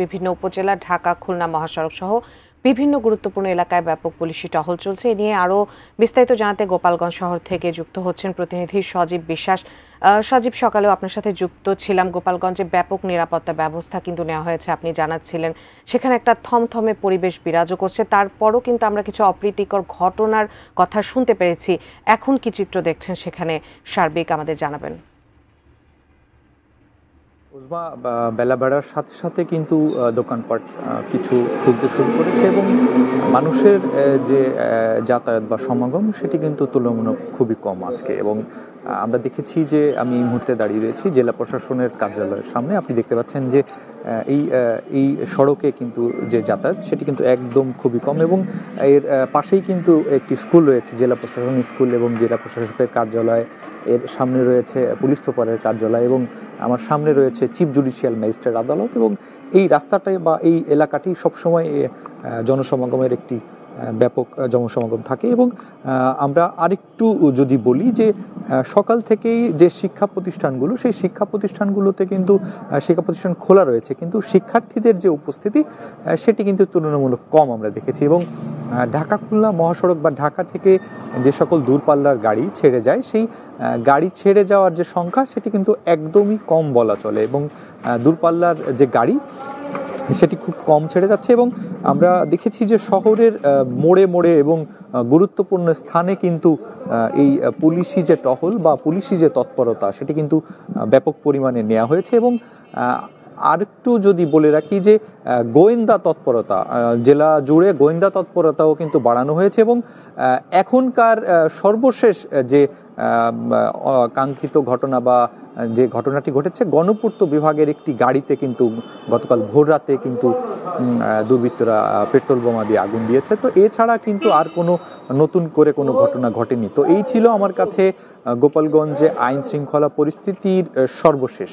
বিভিন্ন উপজেলা, ঢাকা, খুলনা মহাসড়ক সহ বিভিন্ন গুরুত্বপূর্ণ এলাকায় ব্যাপক পুলিশি টহল চলছে। এ নিয়ে আরও বিস্তারিত জানাতে গোপালগঞ্জ শহর থেকে যুক্ত হচ্ছেন প্রতিনিধি সজীব বিশ্বাস। সজীব, সকালেও আপনার সাথে যুক্ত ছিলাম। গোপালগঞ্জে ব্যাপক নিরাপত্তা ব্যবস্থা কিন্তু নেওয়া হয়েছে, আপনি জানাচ্ছিলেন। সেখানে একটা থমথমে পরিবেশ বিরাজও করছে। তারপরও কিন্তু আমরা কিছু অপ্রীতিকর ঘটনার কথা শুনতে পেরেছি। এখন কি চিত্র দেখছেন সেখানে সার্বিক আমাদের জানাবেন। বেলা বাড়ার সাথে সাথে কিন্তু দোকানপাট কিছু খুলতে শুরু করেছে এবং মানুষের যে যাতায়াত বা সমাগম সেটি কিন্তু তুলনামূলক খুবই কম আজকে। এবং আমরা দেখেছি যে আমি এই মুহূর্তে দাঁড়িয়ে রয়েছি জেলা প্রশাসনের কার্যালয়ের সামনে। আপনি দেখতে পাচ্ছেন যে এই সড়কে কিন্তু যে যাতায়াত সেটি কিন্তু একদম খুবই কম এবং এর পাশেই কিন্তু একটি স্কুল রয়েছে, জেলা প্রশাসন স্কুল এবং জেলা প্রশাসকের কার্যালয়। এর সামনে রয়েছে পুলিশ সুপারের কার্যালয় এবং আমার সামনে রয়েছে চিফ জুডিশিয়াল ম্যাজিস্ট্রেট আদালত। এবং এই রাস্তাটাই বা এই এলাকাটি সবসময় জনসমাগমের একটি ব্যাপক জনসমাগম থাকে। এবং আমরা আরেকটু যদি বলি যে সকাল থেকেই যে শিক্ষা প্রতিষ্ঠানগুলো, সেই শিক্ষা প্রতিষ্ঠানগুলোতে কিন্তু শিক্ষা প্রতিষ্ঠান খোলা রয়েছে, কিন্তু শিক্ষার্থীদের যে উপস্থিতি সেটি কিন্তু তুলনামূলক কম আমরা দেখেছি। এবং ঢাকা খুলনা মহাসড়ক বা ঢাকা থেকে যে সকল দূরপাল্লার গাড়ি ছেড়ে যায়, সেই গাড়ি ছেড়ে যাওয়ার যে সংখ্যা সেটি কিন্তু একদমই কম বলা চলে। এবং দূরপাল্লার যে গাড়ি সেটি খুব কম ছেড়ে যাচ্ছে। এবং আমরা দেখেছি যে শহরের মোড়ে মোড়ে এবং গুরুত্বপূর্ণ স্থানে কিন্তু এই পুলিশি যে টহল বা পুলিশি যে তৎপরতা সেটি কিন্তু ব্যাপক পরিমাণে নেওয়া হয়েছে। এবং আরেকটু যদি বলে রাখি যে গোয়েন্দা তৎপরতা, জেলা জুড়ে গোয়েন্দা তৎপরতাও কিন্তু বাড়ানো হয়েছে। এবং এখনকার সর্বশেষ যে কাঙ্ক্ষিত ঘটনা বা যে ঘটনাটি ঘটেছে, গণপূর্ত বিভাগের একটি গাড়িতে কিন্তু গতকাল ভোর রাতে কিন্তু দুর্বৃত্তরা পেট্রোল বোমা দিয়ে আগুন দিয়েছে। তো এছাড়া কিন্তু আর কোনো নতুন করে কোনো ঘটনা ঘটেনি। তো এই ছিল আমার কাছে গোপালগঞ্জে আইন শৃঙ্খলা পরিস্থিতির সর্বশেষ।